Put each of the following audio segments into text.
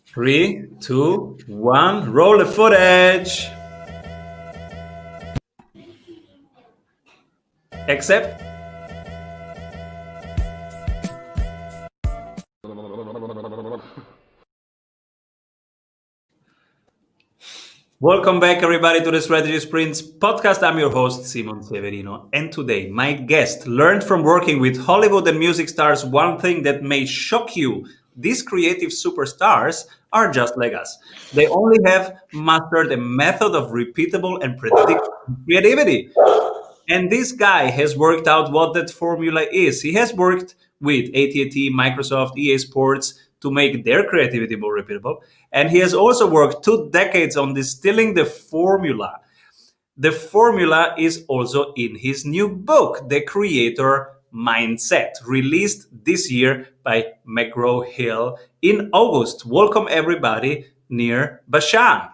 Three, two, one, roll the footage. Except. Welcome back, everybody, to the Strategy Sprints podcast. I'm your host, Severino. And today, my guest learned from working with Hollywood and music stars one thing that may shock you. These creative superstars are just like us. They only have mastered a method of repeatable and predictable creativity. And this guy has worked out what that formula is. He has worked with AT&T, Microsoft, EA Sports to make their creativity more repeatable. And he has also worked 2 decades on distilling the formula. The formula is also in his new book, The Creator Mindset, released this year by McGraw-Hill in August. Welcome, everybody, near Bashan.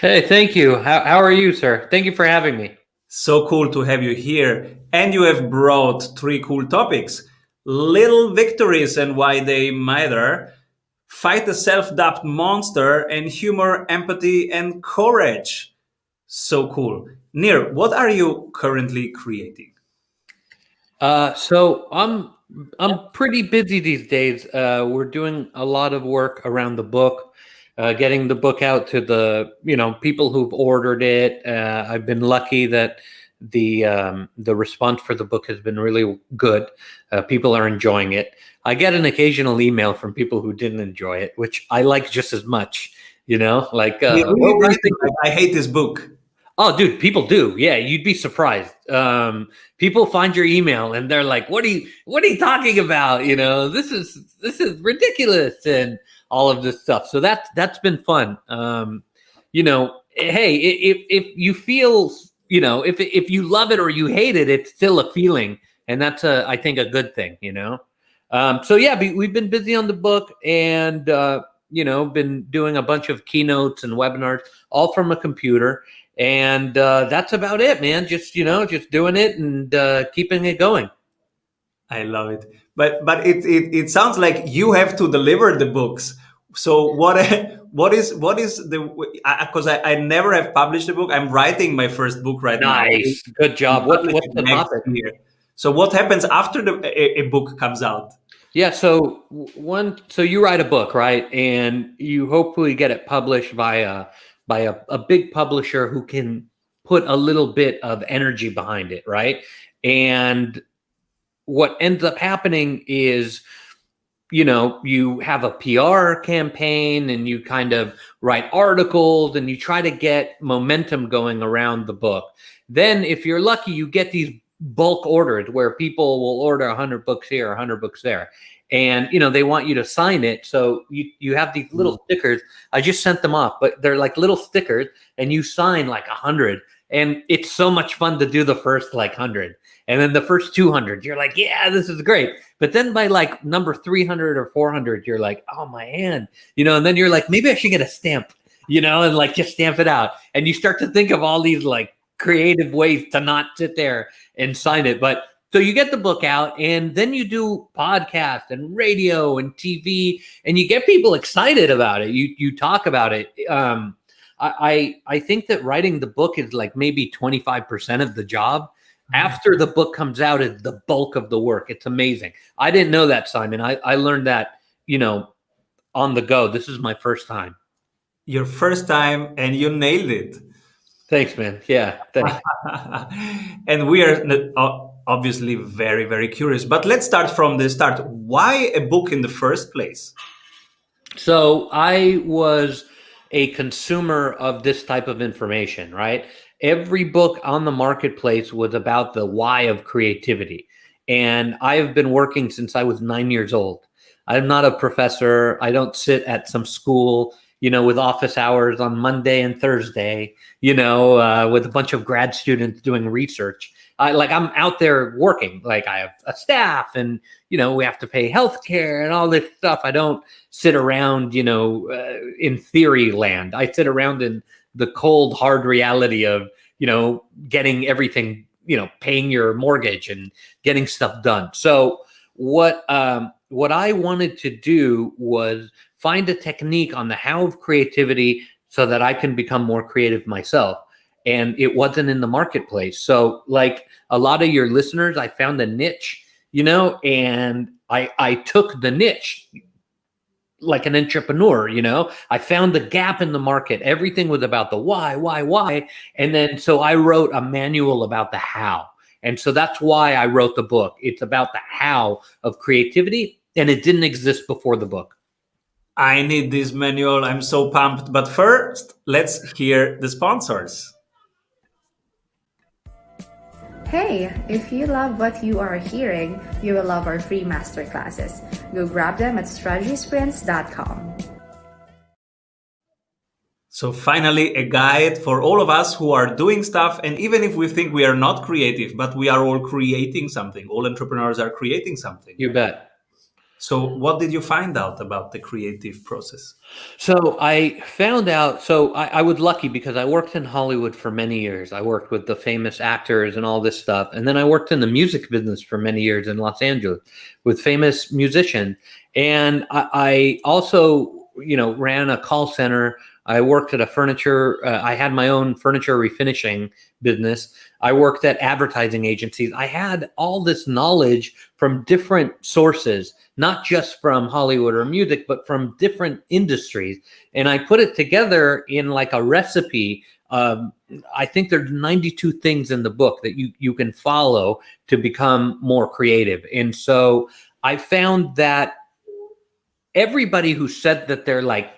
Hey, thank you. How are you, sir? Thank you for having me. So cool to have you here. And you have brought 3 cool topics: little victories and why they matter, fight the self-doubt monster, and humor, empathy, and courage. So cool. Nir, what are you currently creating? So I'm pretty busy these days. We're doing a lot of work around the book, getting the book out to the people who've ordered it. I've been lucky that the response for the book has been really good. People are enjoying it. I get an occasional email from people who didn't enjoy it, which I like just as much. Like Really, I hate this book. Oh, dude, people do. Yeah, you'd be surprised. People find your email and they're like, "What are you talking about? This is ridiculous," and all of this stuff. So that's been fun. Hey, if you feel, if you love it or you hate it, it's still a feeling, and that's I think a good thing. So yeah, we've been busy on the book and been doing a bunch of keynotes and webinars, all from a computer. And that's about it, man. Just doing it and keeping it going. I love it. But it sounds like you have to deliver the books. So what is the, because I never have published a book. I'm writing my first book right now. Nice. Good job. What's the topic? So what happens after a book comes out? Yeah, so you write a book, right? And you hopefully get it published by a big publisher who can put a little bit of energy behind it, right? And what ends up happening is, you have a PR campaign and you kind of write articles and you try to get momentum going around the book. Then if you're lucky, you get these bulk orders where people will order 100 books here, 100 books there. And, they want you to sign it. So you have these little stickers. I just sent them off, but they're like little stickers and you sign like 100. And it's so much fun to do the first like 100. And then the first 200, you're like, yeah, this is great. But then by like number 300 or 400, you're like, oh, my hand, and then you're like, maybe I should get a stamp, and like just stamp it out. And you start to think of all these like creative ways to not sit there and sign it. But so you get the book out and then you do podcast and radio and TV and you get people excited about it. You talk about it. I think that writing the book is like maybe 25% of the job. After the book comes out is the bulk of the work. It's amazing. I didn't know that, Simon. I learned that, on the go. This is my first time. Your first time and you nailed it. Thanks, man. Yeah, thanks. And we are obviously very, very curious. But let's start from the start. Why a book in the first place? So I was a consumer of this type of information, right? Every book on the marketplace was about the why of creativity. And I have been working since I was 9 years old. I'm not a professor. I don't sit at some school, with office hours on Monday and Thursday, with a bunch of grad students doing research. I'm out there working. Like I have a staff and, we have to pay healthcare and all this stuff. I don't sit around, in theory land. I sit around in the cold, hard reality of, getting everything, paying your mortgage and getting stuff done. So what I wanted to do was find a technique on the how of creativity so that I can become more creative myself. And it wasn't in the marketplace. So, like a lot of your listeners, I found a niche, and I took the niche like an entrepreneur. I found the gap in the market. Everything was about the why. And then so I wrote a manual about the how. And so that's why I wrote the book. It's about the how of creativity, and it didn't exist before the book. I need this manual. I'm so pumped. But first, let's hear the sponsors. Hey, if you love what you are hearing, you will love our free masterclasses. Go grab them at strategysprints.com. So finally, a guide for all of us who are doing stuff. And even if we think we are not creative, but we are all creating something. All entrepreneurs are creating something. You bet. So what did you find out about the creative process? So I found out, I was lucky because I worked in Hollywood for many years. I worked with the famous actors and all this stuff. And then I worked in the music business for many years in Los Angeles with famous musicians. And I also, ran a call center. I worked at I had my own furniture refinishing business. I worked at advertising agencies. I had all this knowledge from different sources, not just from Hollywood or music, but from different industries. And I put it together in like a recipe. I think there's 92 things in the book that you can follow to become more creative. And so I found that everybody who said that they're like,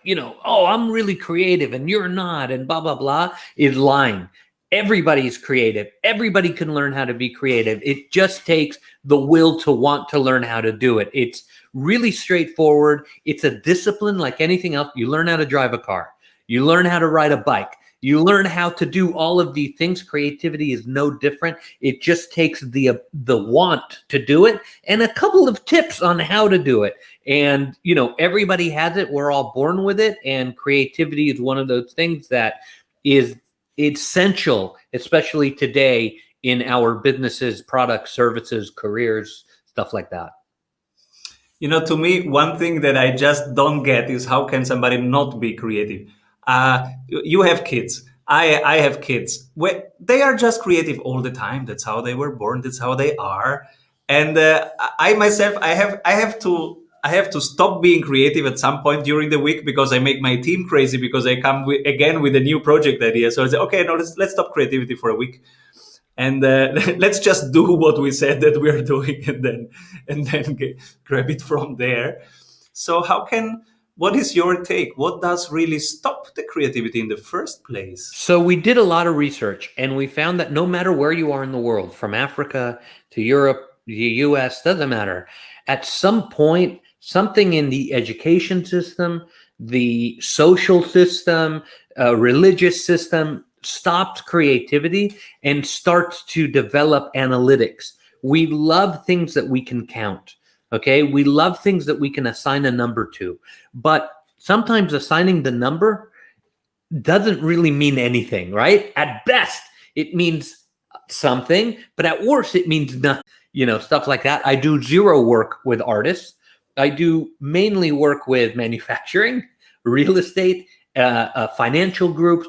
oh, I'm really creative and you're not, and blah, blah, blah, is lying. Everybody's creative. Everybody can learn how to be creative. It just takes the will to want to learn how to do it. It's really straightforward. It's a discipline like anything else. You learn how to drive a car. You learn how to ride a bike. You learn how to do all of these things. Creativity is no different. It just takes the want to do it and a couple of tips on how to do it. And, everybody has it. We're all born with it. And creativity is one of those things that is essential, especially today in our businesses, products, services, careers, stuff like that. To me, one thing that I just don't get is how can somebody not be creative? You have kids. I have kids. They are just creative all the time. That's how they were born. That's how they are. And I myself, I have to stop being creative at some point during the week because I make my team crazy because I come again with a new project idea. So I say, okay, no, let's stop creativity for a week, and let's just do what we said that we're doing, and then grab it from there. So what is your take? What does really stop the creativity in the first place? So we did a lot of research and we found that no matter where you are in the world, from Africa to Europe, the US, doesn't matter. At some point, something in the education system, the social system, religious system stops creativity and starts to develop analytics. We love things that we can count. Okay. We love things that we can assign a number to, but sometimes assigning the number doesn't really mean anything, right? At best, it means something, but at worst, it means nothing, stuff like that. I do zero work with artists. I do mainly work with manufacturing, real estate, financial groups,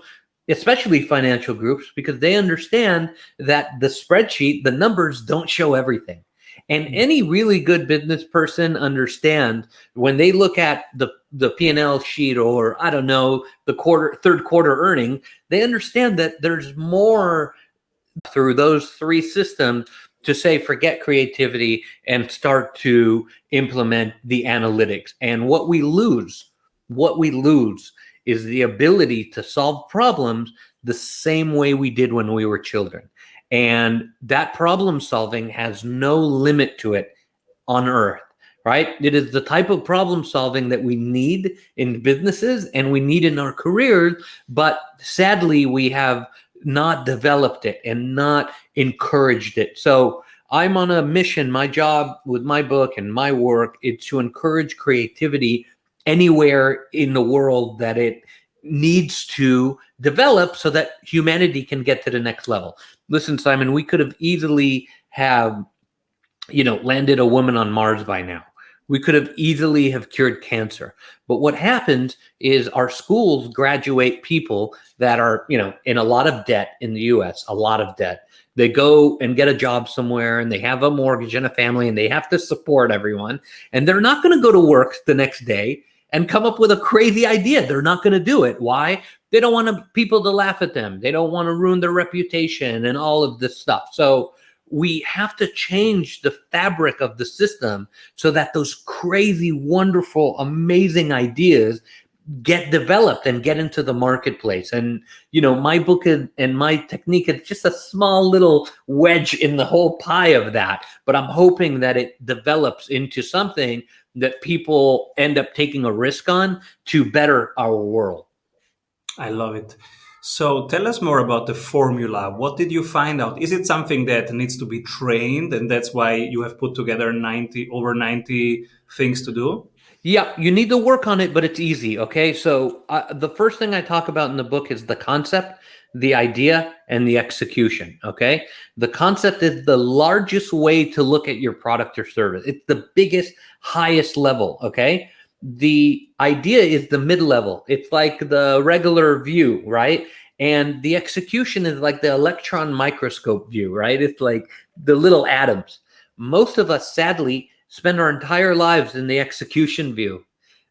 especially financial groups, because they understand that the spreadsheet, the numbers don't show everything. And any really good business person understands when they look at the P&L sheet, or I don't know, the third quarter earning, they understand that there's more through those three systems to say, forget creativity and start to implement the analytics. And what we lose is the ability to solve problems the same way we did when we were children. And that problem solving has no limit to it on earth, right? It is the type of problem solving that we need in businesses and we need in our careers, but sadly we have not developed it and not encouraged it. So I'm on a mission. My job with my book and my work is to encourage creativity anywhere in the world that it needs to develop so that humanity can get to the next level. Listen, Simon, we could have easily have landed a woman on Mars by now. We could have easily have cured cancer. But what happens is our schools graduate people that are, in a lot of debt in the US, a lot of debt. They go and get a job somewhere and they have a mortgage and a family and they have to support everyone. And they're not going to go to work the next day and come up with a crazy idea. They're not going to do it. Why? They don't want people to laugh at them. They don't want to ruin their reputation and all of this stuff. So we have to change the fabric of the system so that those crazy, wonderful, amazing ideas get developed and get into the marketplace. And, my book and my technique is just a small little wedge in the whole pie of that. But I'm hoping that it develops into something that people end up taking a risk on to better our world. I love it. So tell us more about the formula. What did you find out? Is it something that needs to be trained, and that's why you have put together over 90 things to do? Yeah, you need to work on it, but it's easy. Okay. So the first thing I talk about in the book is the concept, the idea, and the execution. Okay. The concept is the largest way to look at your product or service. It's the biggest, highest level. Okay. The idea is the mid level. It's like the regular view, right? And the execution is like the electron microscope view, right? It's like the little atoms. Most of us, sadly, spend our entire lives in the execution view,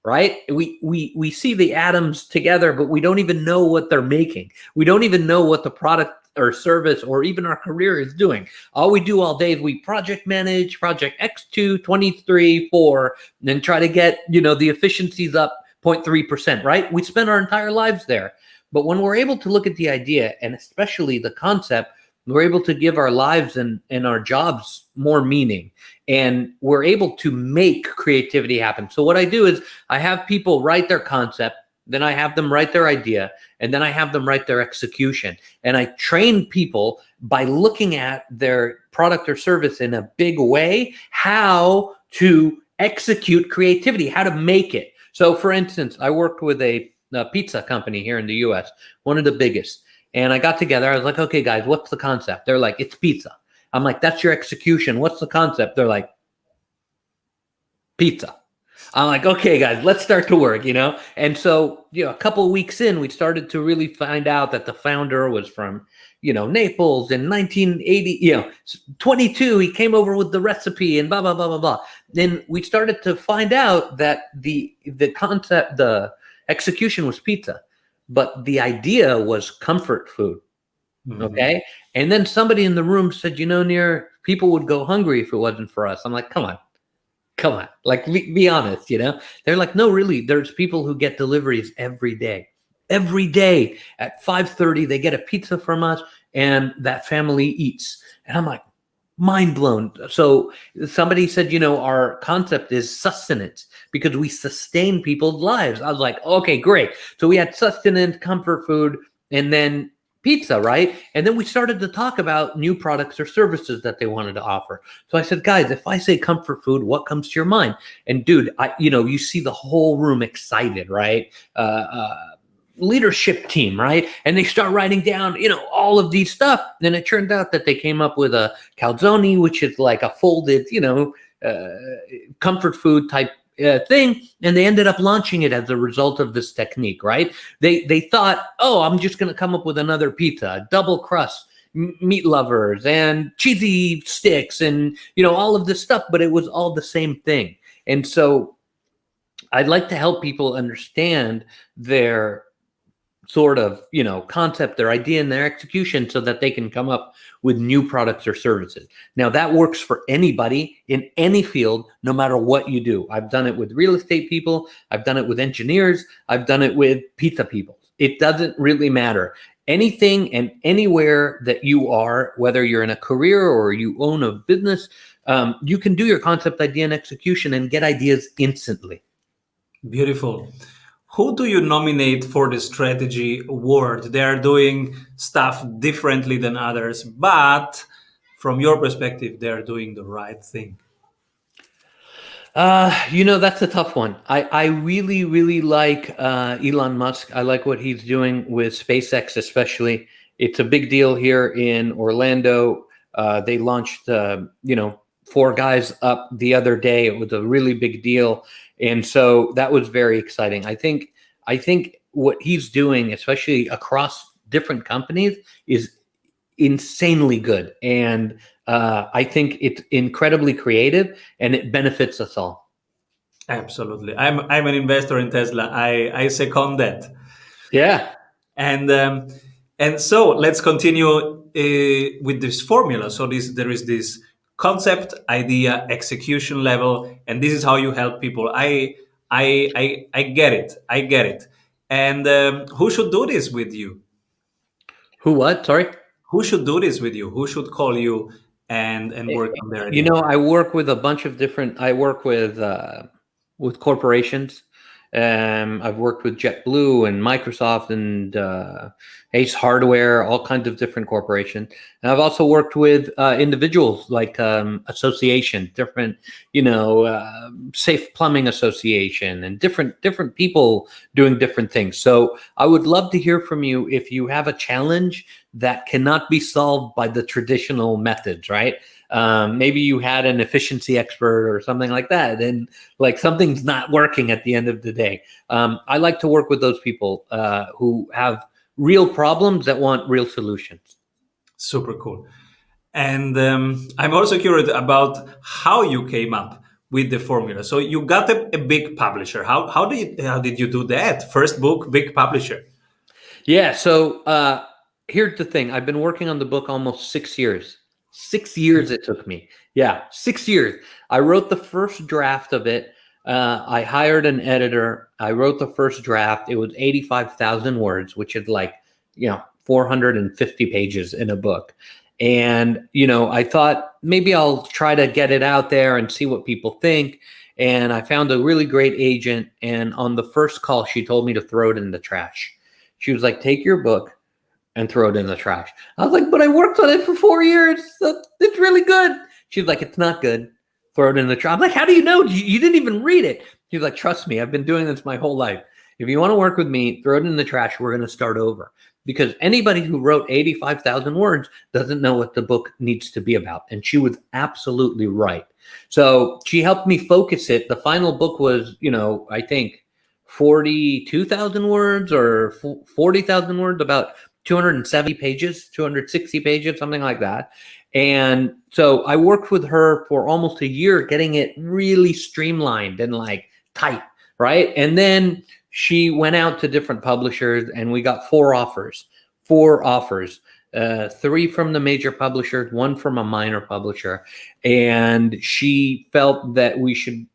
right? We see the atoms together, but we don't even know what they're making. We don't even know what the product or service or even our career is doing. All we do all day is we project manage, project X2, 23, 4, and then try to get, the efficiencies up 0.3%, right? We spend our entire lives there. But when we're able to look at the idea and especially the concept, we're able to give our lives and our jobs more meaning, and we're able to make creativity happen. So what I do is I have people write their concept, then I have them write their idea, and then I have them write their execution. And I train people by looking at their product or service in a big way, how to execute creativity, how to make it. So for instance, I worked with a pizza company here in the US, one of the biggest. And I got together. I was like, okay, guys, what's the concept? They're like, it's pizza. I'm like, that's your execution. What's the concept? They're like, pizza. I'm like, okay, guys, let's start to work, And so, a couple of weeks in, we started to really find out that the founder was from, Naples in 1980, 22. He came over with the recipe and blah, blah, blah, blah, blah. Then we started to find out that the concept, the execution was pizza, but the idea was comfort food. Mm-hmm. Okay. And then somebody in the room said, Nir, people would go hungry if it wasn't for us. I'm like, come on. Like, be honest, They're like, no, really. There's people who get deliveries every day at 5:30, they get a pizza from us and that family eats. And I'm like, mind blown. So somebody said, our concept is sustenance because we sustain people's lives. I was like, okay, great. So we had sustenance, comfort food, and then pizza, right? And then we started to talk about new products or services that they wanted to offer. So I said, guys, if I say comfort food, what comes to your mind? And dude, you see the whole room excited, right? Leadership team, right? And they start writing down, all of these stuff. Then it turned out that they came up with a calzone, which is like a folded, comfort food type thing, and they ended up launching it as a result of this technique, right? They thought, oh, I'm just going to come up with another pizza, double crust, meat lovers, and cheesy sticks, and all of this stuff, but it was all the same thing. And so I'd like to help people understand their sort of, concept, their idea, and their execution so that they can come up with new products or services. Now, that works for anybody in any field, no matter what you do. I've done it with real estate people. I've done it with engineers. I've done it with pizza people. It doesn't really matter. Anything and anywhere that you are, whether you're in a career or you own a business, you can do your concept, idea, and execution and get ideas instantly. Beautiful. Who do you nominate for the strategy award? They are doing stuff differently than others, but from your perspective, they're doing the right thing. That's a tough one. I really, really like Elon Musk. I like what he's doing with SpaceX, especially. It's a big deal here in Orlando. They launched, 4 guys up the other day. It was a really big deal, and so that was very exciting. I think what he's doing, especially across different companies, is insanely good, and I think it's incredibly creative, and it benefits us all. Absolutely. I'm an investor in Tesla. I second that. Yeah. And so let's continue with this formula. So there is this concept, idea, execution level, and this is how you help people. I get it. I get it. And who should do this with you? Who? What? Sorry. Who should do this with you? Who should call you and work on their idea? I work with a bunch of different. I work with corporations. I've worked with JetBlue and Microsoft and Ace Hardware, all kinds of different corporations. And I've also worked with individuals like association, different, Safe Plumbing Association, and different people doing different things. So I would love to hear from you if you have a challenge that cannot be solved by the traditional methods, right? Maybe you had an efficiency expert or something like that, and like something's not working at the end of the day. I like to work with those people who have real problems that want real solutions. Super cool. And I'm also curious about how you came up with the formula. So you got a big publisher. How did you do that? First book, big publisher. Yeah. So here's the thing. I've been working on the book almost 6 years. 6 years it took me. Yeah, 6 years. I wrote the first draft of it. I hired an editor. I wrote the first draft. It was 85,000 words, which is like, 450 pages in a book. And, I thought maybe I'll try to get it out there and see what people think. And I found a really great agent. And on the first call, she told me to throw it in the trash. She was like, take your book and throw it in the trash. I was like, but I worked on it for 4 years. So it's really good. She was like, it's not good. Throw it in the trash. I'm like, how do you know? You didn't even read it. She was like, trust me, I've been doing this my whole life. If you want to work with me, throw it in the trash. We're going to start over. Because anybody who wrote 85,000 words doesn't know what the book needs to be about. And she was absolutely right. So she helped me focus it. The final book was, I think 42,000 words or 40,000 words, about 270 pages, 260 pages, something like that. And so I worked with her for almost a year, getting it really streamlined and like tight, right? And then she went out to different publishers and we got 4 offers, 3 from the major publishers, 1 from a minor publisher. And she felt that we should,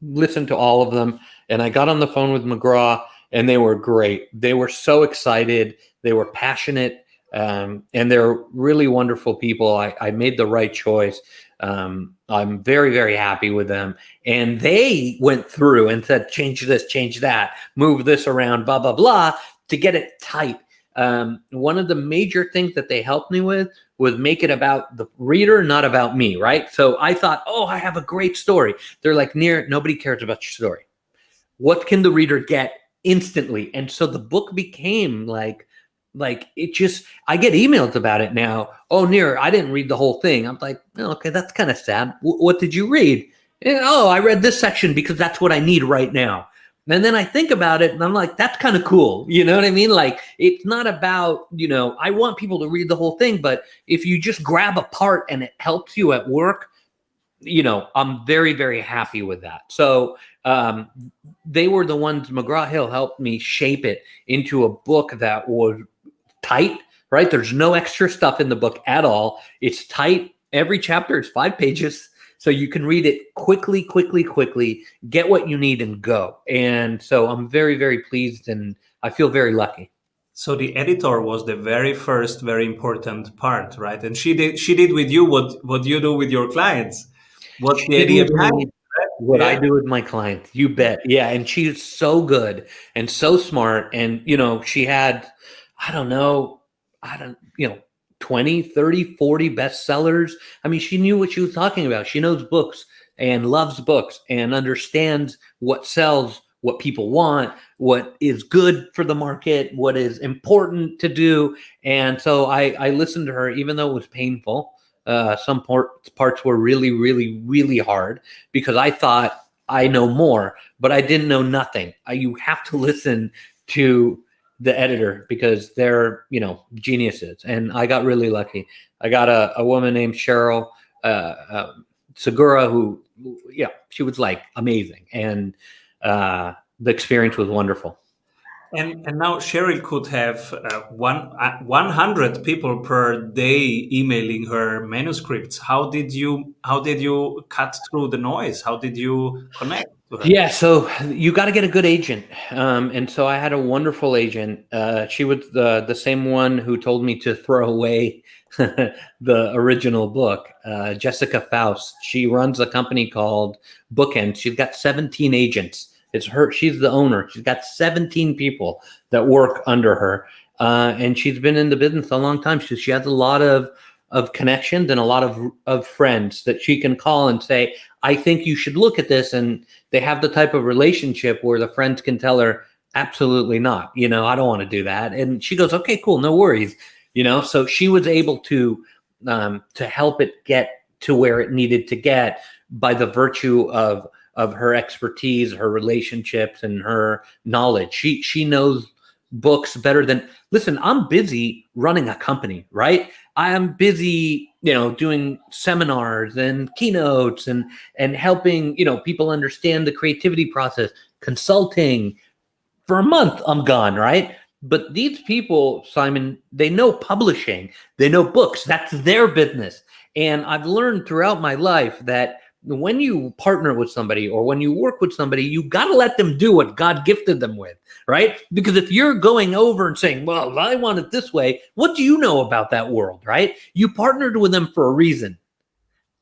listen to all of them. And I got on the phone with McGraw and they were great. They were so excited. They were passionate, and they're really wonderful people. I made the right choice. I'm very, very happy with them. And they went through and said, change this, change that, move this around, blah, blah, blah, to get it tight. One of the major things that they helped me with was make it about the reader, not about me, right? So I thought, I have a great story. They're like, nobody cares about your story. What can the reader get instantly? And so the book became like it just, I get emails about it now. Oh, Nir, I didn't read the whole thing. I'm like, okay, that's kind of sad. What did you read? And, I read this section because that's what I need right now. And then I think about it and I'm like, that's kind of cool. You know what I mean? Like, it's not about, I want people to read the whole thing, but if you just grab a part and it helps you at work, I'm very, very happy with that. So they were the ones, McGraw-Hill helped me shape it into a book that was tight, right? There's no extra stuff in the book at all. It's tight. Every chapter is 5 pages. So you can read it quickly, get what you need and go. And so I'm very, very pleased and I feel very lucky. So the editor was the very first, very important part, right? And she did with you what you do with your clients. What's the idea behind what I do with my clients? You bet. Yeah. And she's so good and so smart. And, she had, 20, 30, 40 bestsellers. I mean, she knew what she was talking about. She knows books and loves books and understands what sells, what people want, what is good for the market, what is important to do. And so I listened to her, even though it was painful. Some parts were really, really, really hard because I thought I know more, but I didn't know nothing. You have to listen to the editor because they're, geniuses. And I got really lucky. I got a woman named Cheryl Segura who, she was like amazing. And the experience was wonderful. And now Cheryl could have 100 people per day emailing her manuscripts. How did you cut through the noise? How did you connect to her? Yeah, so you got to get a good agent, and so I had a wonderful agent. She was the same one who told me to throw away the original book. Jessica Faust. She runs a company called Bookend. She's got 17 agents. It's her. She's the owner. She's got 17 people that work under her, and she's been in the business a long time. She has a lot of connections and a lot of friends that she can call and say, I think you should look at this. And they have the type of relationship where the friends can tell her, absolutely not. I don't want to do that. And she goes, okay, cool, no worries. So she was able to help it get to where it needed to get by the virtue of her expertise, her relationships, and her knowledge. She knows books better than. Listen, I'm busy running a company, right? I am busy, doing seminars and keynotes and helping, people understand the creativity process, consulting. For a month, I'm gone, right? But these people, Simon, they know publishing, they know books. That's their business. And I've learned throughout my life that when you partner with somebody or when you work with somebody, you got to let them do what God gifted them with, right? Because if you're going over and saying, well, I want it this way, what do you know about that world, right? You partnered with them for a reason.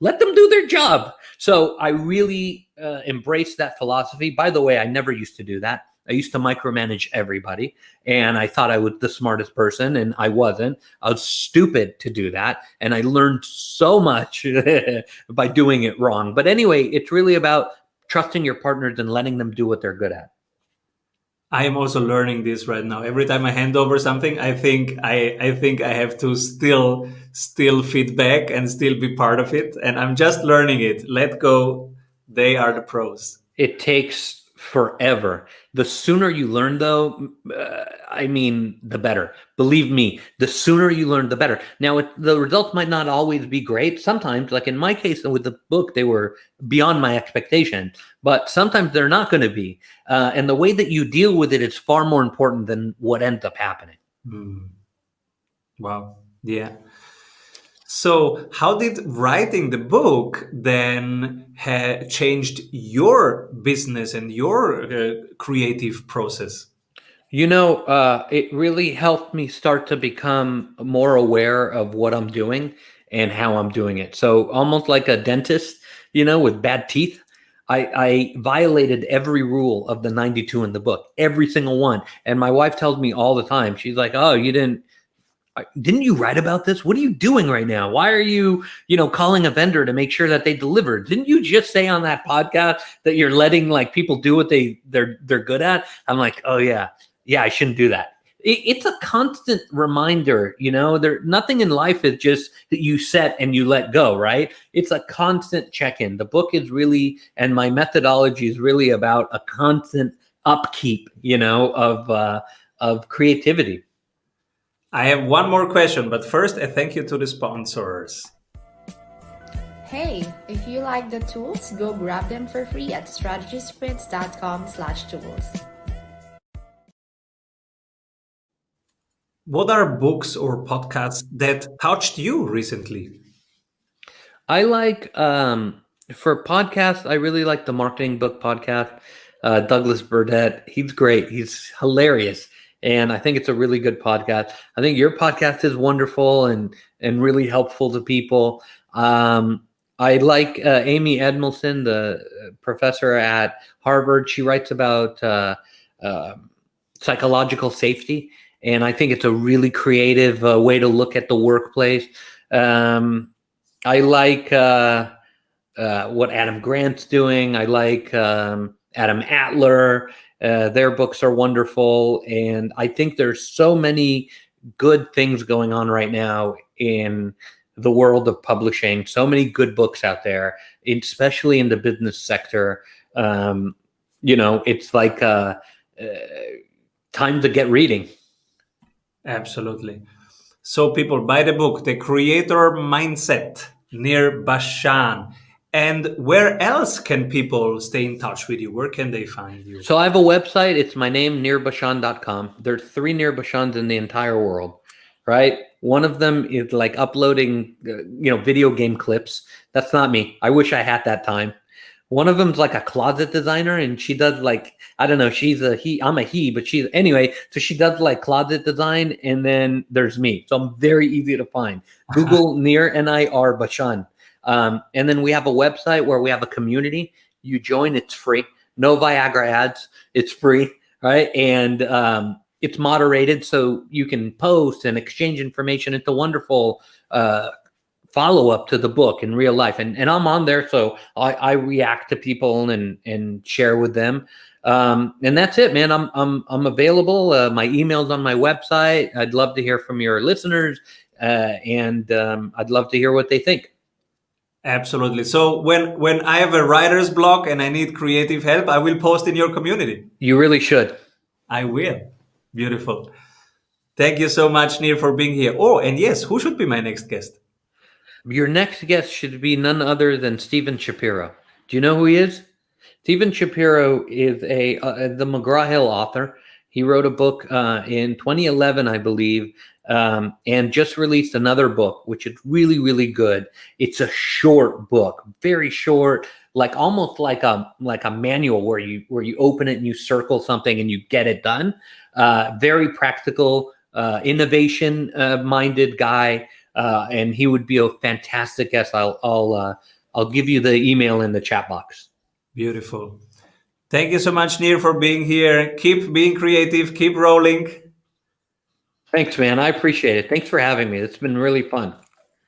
Let them do their job. So I really embrace that philosophy. By the way, I never used to do that. I used to micromanage everybody, and I thought I was the smartest person, and I wasn't. I was stupid to do that, and I learned so much by doing it wrong. But anyway, it's really about trusting your partners and letting them do what they're good at. I am also learning this right now. Every time I hand over something, I think I have to still feedback and still be part of it. And I'm just learning it. Let go. They are the pros. It takes forever. The sooner you learn, though, the better. Believe me, the sooner you learn, the better. Now, the results might not always be great. Sometimes, like in my case with the book, they were beyond my expectation. But sometimes they're not going to be. And the way that you deal with it is far more important than what ends up happening. Wow. Yeah. So, how did writing the book then changed your business and your creative process? It really helped me start to become more aware of what I'm doing and how I'm doing it. So almost like a dentist, with bad teeth. I violated every rule of the 92 in the book, every single one. And my wife tells me all the time, she's like, oh, didn't you write about this? What are you doing right now? Why are you, calling a vendor to make sure that they deliver? Didn't you just say on that podcast that you're letting like people do what they're good at? I'm like, oh yeah, I shouldn't do that. It's a constant reminder, nothing in life is just that you set and you let go, right? It's a constant check-in. The book is really, and my methodology is really about a constant upkeep, of creativity. I have one more question, but first, a thank you to the sponsors. Hey, if you like the tools, go grab them for free at strategysprints.com/tools. What are books or podcasts that touched you recently? I like for podcasts, I really like the Marketing Book Podcast. Douglas Burdett, he's great. He's hilarious. And I think it's a really good podcast. I think your podcast is wonderful and really helpful to people. I like Amy Edmondson, the professor at Harvard. She writes about psychological safety. And I think it's a really creative way to look at the workplace. I like what Adam Grant's doing. I like Adam Atler. Their books are wonderful. And I think there's so many good things going on right now in the world of publishing. So many good books out there, especially in the business sector. It's like time to get reading. Absolutely. So people buy the book, The Creator Mindset, near Bashan. And where else can people stay in touch with you? Where can they find you? So I have a website. It's my name, nearbashan.com. There's 3 Near Bashans in the entire world, right? One of them is like uploading, video game clips. That's not me. I wish I had that time. One of them's like a closet designer, and she does like, I don't know, she's a he, I'm a he, but she's anyway. So she does like closet design, and then there's me. So I'm very easy to find. Google Near NIR Bashan. And then we have a website where we have a community. You join, it's free. No Viagra ads. It's free, right? And it's moderated, so you can post and exchange information. It's a wonderful follow-up to the book in real life. And I'm on there, so I react to people and share with them. And that's it, man. I'm available. My email's on my website. I'd love to hear from your listeners, and I'd love to hear what they think. Absolutely. So when I have a writer's block and I need creative help, I will post in your community. You really should. I will. Beautiful. Thank you so much, Nir, for being here. Oh, and yes, who should be my next guest? Your next guest should be none other than Steven Shapiro. Do you know who he is? Steven Shapiro is the McGraw-Hill author. He wrote a book in 2011, I believe, and just released another book, which is really, really good. It's a short book, very short, like almost like a manual where you open it and you circle something and you get it done. Very practical, innovation minded guy, and he would be a fantastic guest. I'll give you the email in the chat box. Beautiful. Thank you so much, Nir, for being here. Keep being creative. Keep rolling. Thanks, man. I appreciate it. Thanks for having me. It's been really fun.